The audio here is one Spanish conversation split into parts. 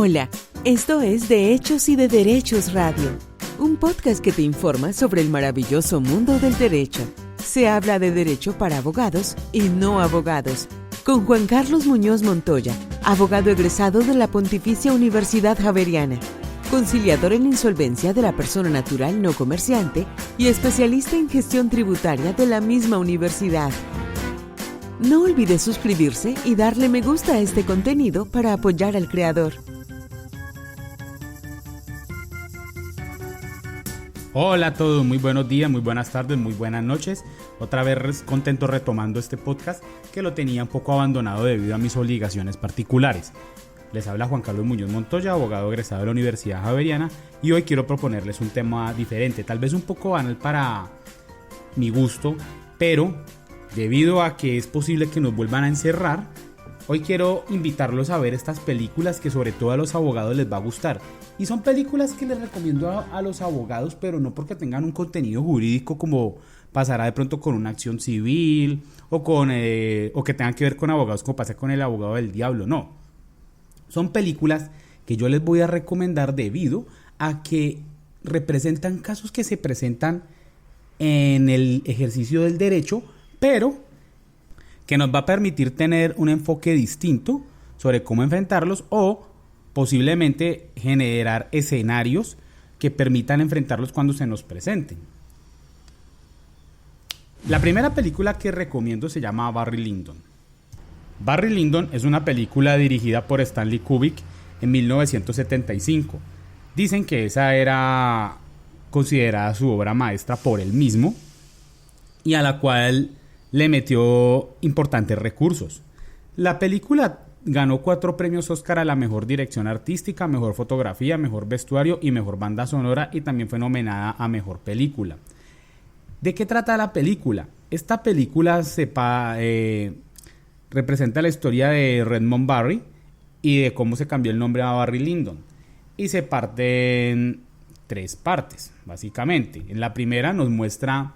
Hola, esto es De Hechos y de Derechos Radio, un podcast que te informa sobre el maravilloso mundo del derecho. Se habla de derecho para abogados y no abogados, con Juan Carlos Muñoz Montoya, abogado egresado de la Pontificia Universidad Javeriana, conciliador en insolvencia de la persona natural no comerciante y especialista en gestión tributaria de la misma universidad. No olvides suscribirse y darle me gusta a este contenido para apoyar al creador. Hola a todos, muy buenos días, muy buenas tardes, muy buenas noches. Otra vez contento retomando este podcast que lo tenía un poco abandonado debido a mis obligaciones particulares. Les habla Juan Carlos Muñoz Montoya, abogado egresado de la Universidad Javeriana, y hoy quiero proponerles un tema diferente, tal vez un poco banal para mi gusto, pero debido a que es posible que nos vuelvan a encerrar, hoy quiero invitarlos a ver estas películas que sobre todo a los abogados les va a gustar. Y son películas que les recomiendo a los abogados, pero no porque tengan un contenido jurídico como pasará de pronto con una acción civil o que tengan que ver con abogados como pasa con El abogado del diablo, no. Son películas que yo les voy a recomendar debido a que representan casos que se presentan en el ejercicio del derecho, pero que nos va a permitir tener un enfoque distinto sobre cómo enfrentarlos o posiblemente generar escenarios que permitan enfrentarlos cuando se nos presenten. La primera película que recomiendo se llama Barry Lyndon. Barry Lyndon es una película dirigida por Stanley Kubrick en 1975. Dicen que esa era considerada su obra maestra por él mismo y a la cual le metió importantes recursos. La película ganó 4 premios Oscar a la mejor dirección artística, mejor fotografía, mejor vestuario y mejor banda sonora, y también fue nominada a mejor película. ¿De qué trata la película? Esta película representa la historia de Redmond Barry y de cómo se cambió el nombre a Barry Lyndon. Y se parte en 3 partes, básicamente. En la primera nos muestra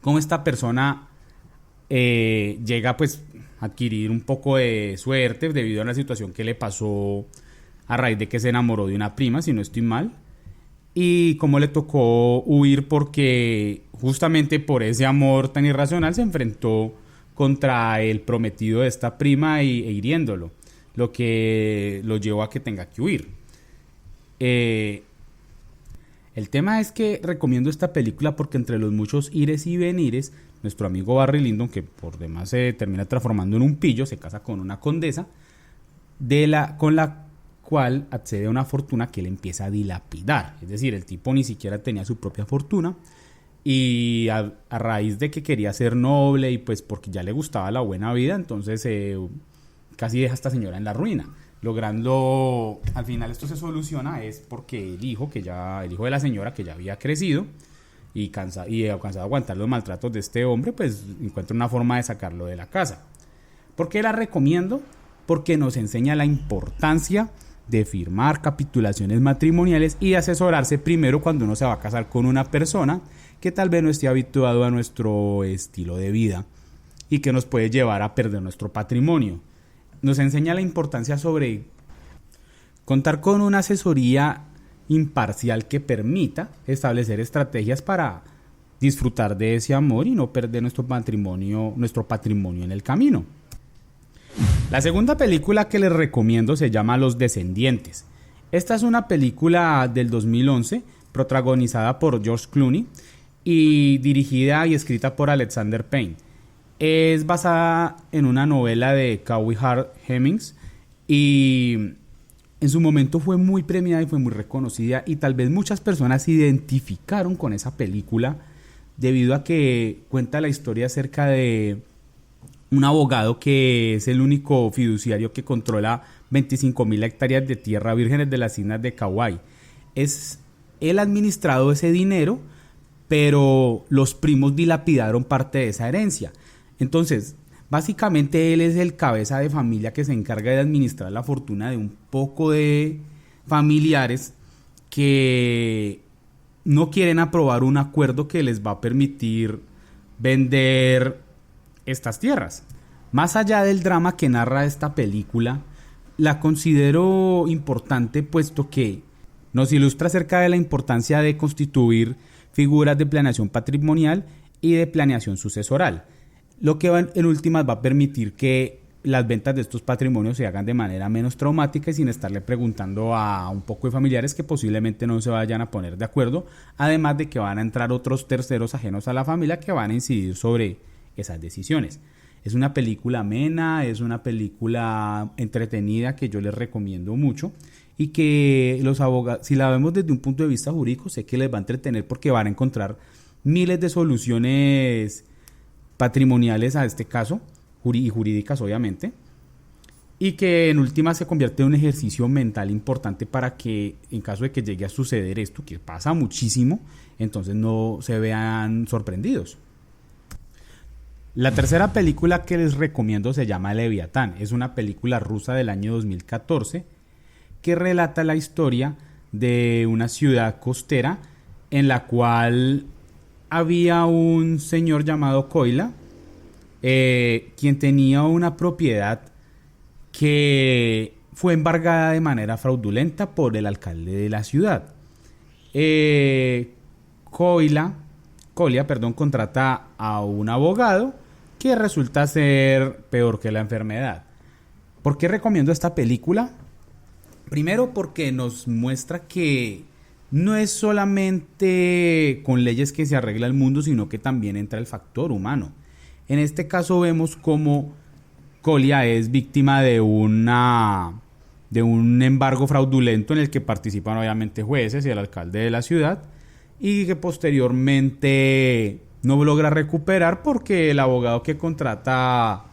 cómo esta persona llega pues a adquirir un poco de suerte debido a una situación que le pasó a raíz de que se enamoró de una prima, si no estoy mal, y cómo le tocó huir porque justamente por ese amor tan irracional se enfrentó contra el prometido de esta prima e hiriéndolo, lo que lo llevó a que tenga que huir. El tema es que recomiendo esta película porque entre los muchos ires y venires, nuestro amigo Barry Lyndon, que por demás se termina transformando en un pillo, se casa con una condesa, con la cual accede a una fortuna que él empieza a dilapidar. Es decir, el tipo ni siquiera tenía su propia fortuna y a raíz de que quería ser noble y pues porque ya le gustaba la buena vida, entonces casi deja a esta señora en la ruina. Logrando, al final esto se soluciona es porque el hijo de la señora, que ya había crecido y cansado de aguantar los maltratos de este hombre, pues encuentra una forma de sacarlo de la casa. ¿Por qué la recomiendo? Porque nos enseña la importancia de firmar capitulaciones matrimoniales y asesorarse primero cuando uno se va a casar con una persona que tal vez no esté habituado a nuestro estilo de vida y que nos puede llevar a perder nuestro patrimonio. Nos enseña la importancia sobre contar con una asesoría imparcial que permita establecer estrategias para disfrutar de ese amor y no perder nuestro patrimonio en el camino. La segunda película que les recomiendo se llama Los Descendientes. Esta es una película del 2011 protagonizada por George Clooney y dirigida y escrita por Alexander Payne. Es basada en una novela de Kawhi Hart Hemmings y en su momento fue muy premiada y fue muy reconocida, y tal vez muchas personas se identificaron con esa película debido a que cuenta la historia acerca de un abogado que es el único fiduciario que controla 25,000 hectáreas de tierra vírgenes de las islas de Kauai. Es el administrado ese dinero, pero los primos dilapidaron parte de esa herencia. Entonces, básicamente él es el cabeza de familia que se encarga de administrar la fortuna de un poco de familiares que no quieren aprobar un acuerdo que les va a permitir vender estas tierras. Más allá del drama que narra esta película, la considero importante puesto que nos ilustra acerca de la importancia de constituir figuras de planeación patrimonial y de planeación sucesoral, lo que en últimas va a permitir que las ventas de estos patrimonios se hagan de manera menos traumática y sin estarle preguntando a un poco de familiares que posiblemente no se vayan a poner de acuerdo, además de que van a entrar otros terceros ajenos a la familia que van a incidir sobre esas decisiones. Es una película amena, es una película entretenida que yo les recomiendo mucho y que los abogados, si la vemos desde un punto de vista jurídico, sé que les va a entretener porque van a encontrar miles de soluciones patrimoniales a este caso y jurídicas obviamente, y que en última se convierte en un ejercicio mental importante para que en caso de que llegue a suceder esto, que pasa muchísimo, entonces no se vean sorprendidos. La tercera película que les recomiendo se llama Leviatán. Es una película rusa del año 2014 que relata la historia de una ciudad costera en la cual había un señor llamado Koila, quien tenía una propiedad que fue embargada de manera fraudulenta por el alcalde de la ciudad. Koila contrata a un abogado que resulta ser peor que la enfermedad. ¿Por qué recomiendo esta película? Primero porque nos muestra que no es solamente con leyes que se arregla el mundo, sino que también entra el factor humano. En este caso vemos cómo Koila es víctima de un embargo fraudulento en el que participan obviamente jueces y el alcalde de la ciudad, y que posteriormente no logra recuperar porque el abogado que contrata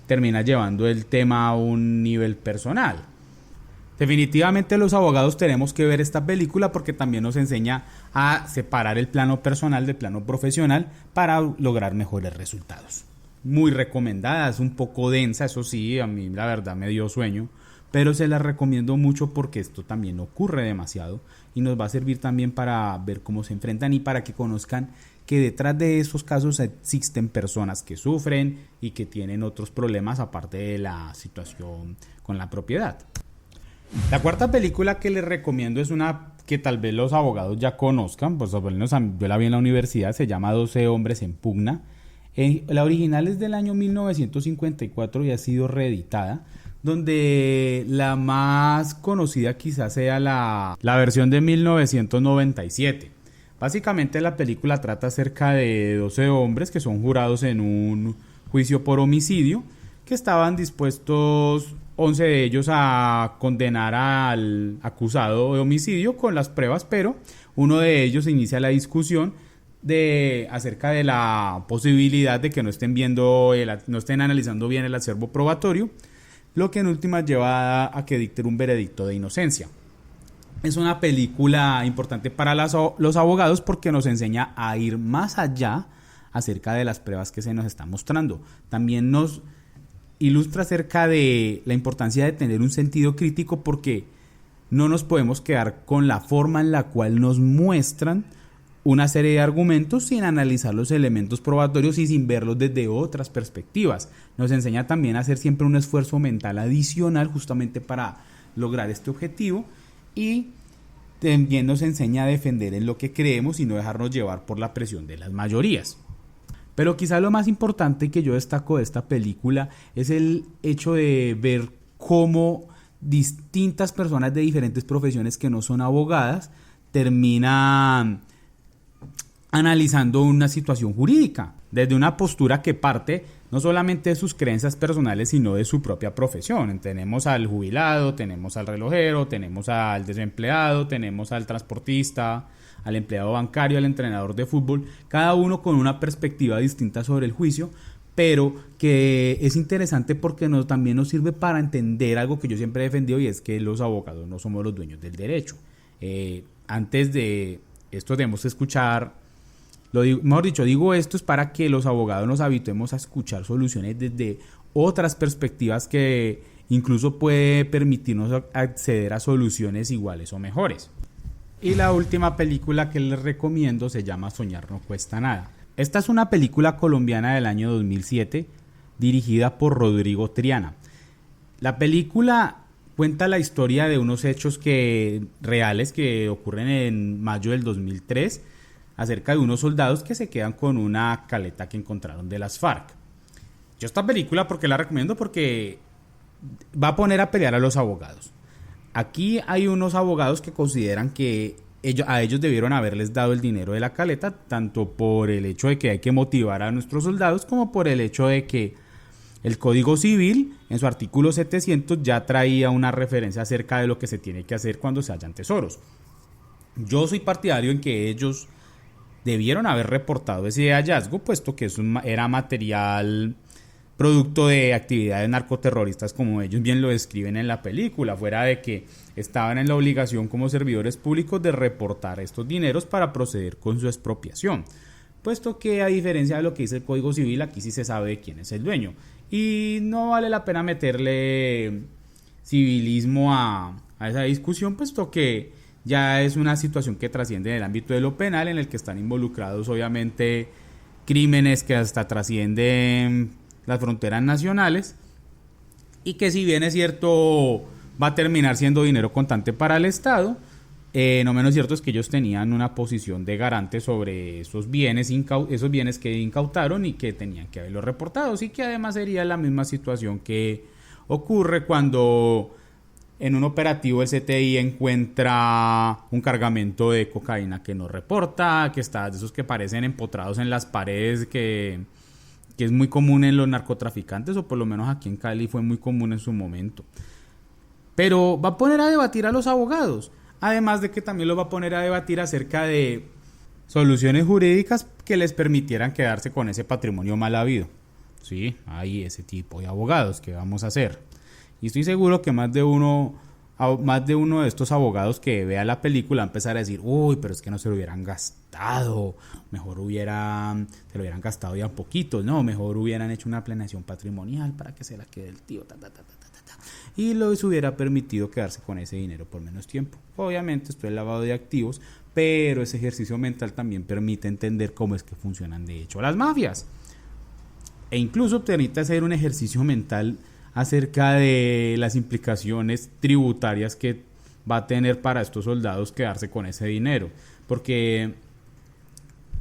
termina llevando el tema a un nivel personal. Definitivamente los abogados tenemos que ver esta película porque también nos enseña a separar el plano personal del plano profesional para lograr mejores resultados. Muy recomendada, es un poco densa, eso sí, a mí la verdad me dio sueño, pero se la recomiendo mucho porque esto también ocurre demasiado y nos va a servir también para ver cómo se enfrentan y para que conozcan que detrás de esos casos existen personas que sufren y que tienen otros problemas aparte de la situación con la propiedad. La cuarta película que les recomiendo es una que tal vez los abogados ya conozcan, pues yo la vi en la universidad, se llama 12 hombres en pugna. La original es del año 1954 y ha sido reeditada, donde la más conocida quizás sea la versión de 1997. Básicamente la película trata acerca de 12 hombres que son jurados en un juicio por homicidio, que estaban dispuestos 11 de ellos a condenar al acusado de homicidio con las pruebas, pero uno de ellos inicia la discusión acerca de la posibilidad de que no estén analizando bien el acervo probatorio, lo que en últimas lleva a que dicten un veredicto de inocencia. Es una película importante para los abogados porque nos enseña a ir más allá acerca de las pruebas que se nos están mostrando. También nos ilustra acerca de la importancia de tener un sentido crítico porque no nos podemos quedar con la forma en la cual nos muestran una serie de argumentos sin analizar los elementos probatorios y sin verlos desde otras perspectivas. Nos enseña también a hacer siempre un esfuerzo mental adicional justamente para lograr este objetivo y también nos enseña a defender en lo que creemos y no dejarnos llevar por la presión de las mayorías. Pero quizá lo más importante que yo destaco de esta película es el hecho de ver cómo distintas personas de diferentes profesiones que no son abogadas terminan analizando una situación jurídica desde una postura que parte no solamente de sus creencias personales sino de su propia profesión. Tenemos al jubilado, tenemos al relojero, tenemos al desempleado, tenemos al transportista, al empleado bancario, al entrenador de fútbol, cada uno con una perspectiva distinta sobre el juicio, pero que es interesante porque también nos sirve para entender algo que yo siempre he defendido y es que los abogados no somos los dueños del derecho. Antes de esto debemos escuchar, digo esto es para que los abogados nos habituemos a escuchar soluciones desde otras perspectivas que incluso puede permitirnos acceder a soluciones iguales o mejores. Y la última película que les recomiendo se llama Soñar no cuesta nada. Esta es una película colombiana del año 2007 dirigida por Rodrigo Triana. La película cuenta la historia de unos hechos reales que ocurren en mayo del 2003 acerca de unos soldados que se quedan con una caleta que encontraron de las FARC. Yo esta película, ¿por qué la recomiendo? Porque va a poner a pelear a los abogados. Aquí hay unos abogados que consideran que a ellos debieron haberles dado el dinero de la caleta, tanto por el hecho de que hay que motivar a nuestros soldados, como por el hecho de que el Código Civil, en su artículo 700, ya traía una referencia acerca de lo que se tiene que hacer cuando se hallan tesoros. Yo soy partidario en que ellos debieron haber reportado ese hallazgo, puesto que era material producto de actividades narcoterroristas, como ellos bien lo describen en la película, fuera de que estaban en la obligación como servidores públicos de reportar estos dineros para proceder con su expropiación, puesto que a diferencia de lo que dice el Código Civil, aquí sí se sabe quién es el dueño y no vale la pena meterle civilismo a esa discusión, puesto que ya es una situación que trasciende en el ámbito de lo penal, en el que están involucrados obviamente crímenes que hasta trascienden las fronteras nacionales, y que si bien es cierto va a terminar siendo dinero contante para el Estado, no menos cierto es que ellos tenían una posición de garante sobre esos bienes que incautaron y que tenían que haberlos reportado, y que además sería la misma situación que ocurre cuando en un operativo el CTI encuentra un cargamento de cocaína que no reporta, que está de esos que parecen empotrados en las paredes, que es muy común en los narcotraficantes, o por lo menos aquí en Cali fue muy común en su momento. Pero va a poner a debatir a los abogados, además de que también los va a poner a debatir acerca de soluciones jurídicas que les permitieran quedarse con ese patrimonio mal habido. Sí, hay ese tipo de abogados. ¿Qué vamos a hacer? Y estoy seguro que más de uno de estos abogados que vea la película va a empezar a decir: uy, pero es que no se lo hubieran gastado, mejor se lo hubieran gastado ya un poquito, no, mejor hubieran hecho una planeación patrimonial para que se la quede el tío, y les hubiera permitido quedarse con ese dinero por menos tiempo. Obviamente esto es lavado de activos, pero ese ejercicio mental también permite entender cómo es que funcionan de hecho las mafias, e incluso permite hacer un ejercicio mental acerca de las implicaciones tributarias que va a tener para estos soldados quedarse con ese dinero, porque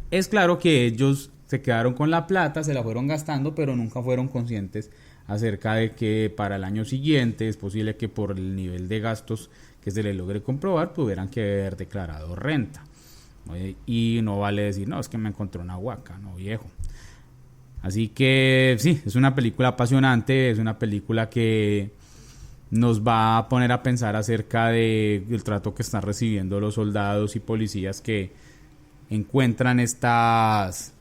es claro que ellos se quedaron con la plata, se la fueron gastando, pero nunca fueron conscientes acerca de que para el año siguiente es posible que por el nivel de gastos que se les logre comprobar tuvieran que haber declarado renta. Y no vale decir: no, es que me encontré una huaca, no, viejo. Así que sí, es una película apasionante, es una película que nos va a poner a pensar acerca del trato que están recibiendo los soldados y policías que encuentran estas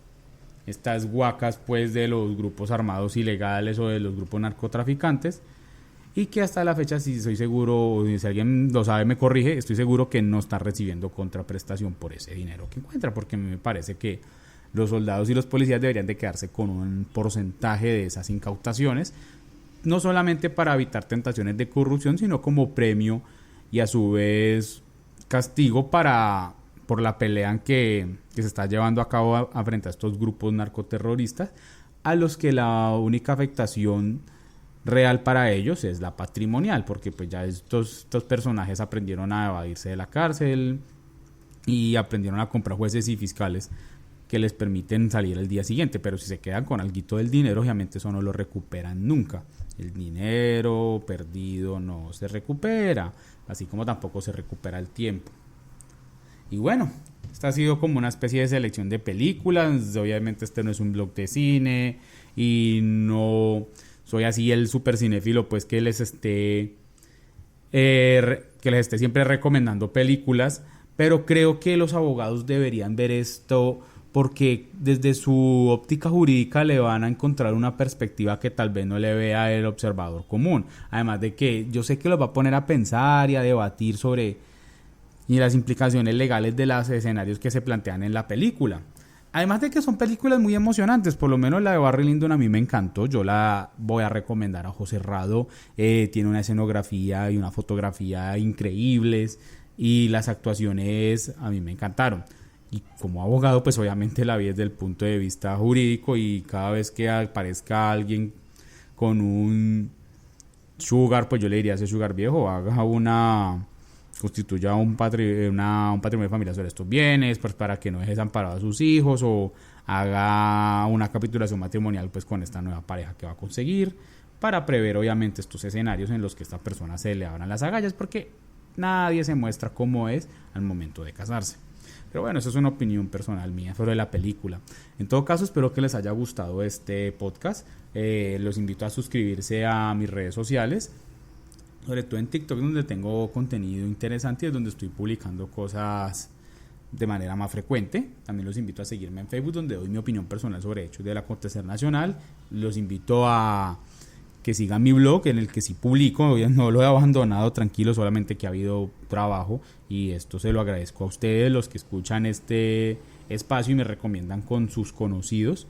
huacas pues de los grupos armados ilegales o de los grupos narcotraficantes, y que hasta la fecha, si estoy seguro, si alguien lo sabe me corrige, estoy seguro que no está recibiendo contraprestación por ese dinero que encuentra, porque me parece que los soldados y los policías deberían de quedarse con un porcentaje de esas incautaciones, no solamente para evitar tentaciones de corrupción, sino como premio y a su vez castigo por la pelea que se está llevando a cabo frente a estos grupos narcoterroristas, a los que la única afectación real para ellos es la patrimonial, porque pues ya estos personajes aprendieron a evadirse de la cárcel y aprendieron a comprar jueces y fiscales que les permiten salir el día siguiente, pero si se quedan con alguito del dinero, obviamente eso no lo recuperan nunca. El dinero perdido no se recupera, así como tampoco se recupera el tiempo. Y bueno, esta ha sido como una especie de selección de películas. Obviamente este no es un blog de cine y no soy así el super cinéfilo pues que les esté siempre recomendando películas, pero creo que los abogados deberían ver esto porque desde su óptica jurídica le van a encontrar una perspectiva que tal vez no le vea el observador común. Además de que yo sé que los va a poner a pensar y a debatir sobre las implicaciones legales de los escenarios que se plantean en la película. Además de que son películas muy emocionantes, por lo menos la de Barry Lyndon a mí me encantó, yo la voy a recomendar a ojo cerrado. Tiene una escenografía y una fotografía increíbles y las actuaciones a mí me encantaron. Y como abogado pues obviamente la vi desde el punto de vista jurídico, y cada vez que aparezca alguien con Sugar, pues yo le diría a ese Sugar viejo, constituya un patrimonio de familia sobre estos bienes, pues para que no deje desamparado a sus hijos, o haga una capitulación matrimonial pues con esta nueva pareja que va a conseguir, para prever obviamente estos escenarios en los que esta persona se le abran las agallas, porque nadie se muestra cómo es al momento de casarse. Pero bueno, eso es una opinión personal mía sobre la película. En todo caso, espero que les haya gustado este podcast. Los invito a suscribirse a mis redes sociales, sobre todo en TikTok, donde tengo contenido interesante y es donde estoy publicando cosas de manera más frecuente. También los invito a seguirme en Facebook, donde doy mi opinión personal sobre hechos del acontecer nacional. Los invito a que sigan mi blog, en el que sí publico, no lo he abandonado, tranquilo, solamente que ha habido trabajo, y esto se lo agradezco a ustedes, los que escuchan este espacio y me recomiendan con sus conocidos,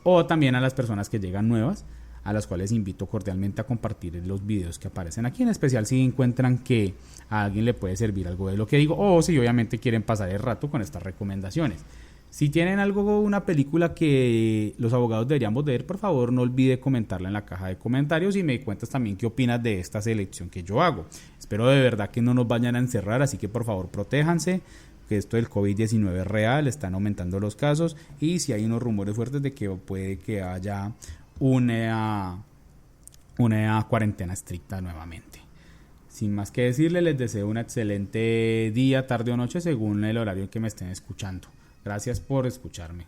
o también a las personas que llegan nuevas, a las cuales invito cordialmente a compartir los videos que aparecen aquí, en especial si encuentran que a alguien le puede servir algo de lo que digo, o si obviamente quieren pasar el rato con estas recomendaciones. Si tienen una película que los abogados deberíamos ver, por favor no olvide comentarla en la caja de comentarios y me cuentas también qué opinas de esta selección que yo hago. Espero de verdad que no nos vayan a encerrar, así que por favor protéjanse, que esto del COVID-19 es real, están aumentando los casos, y si hay unos rumores fuertes de que puede que haya una cuarentena estricta nuevamente. Sin más que decirle, les deseo un excelente día, tarde o noche según el horario en que me estén escuchando. Gracias por escucharme.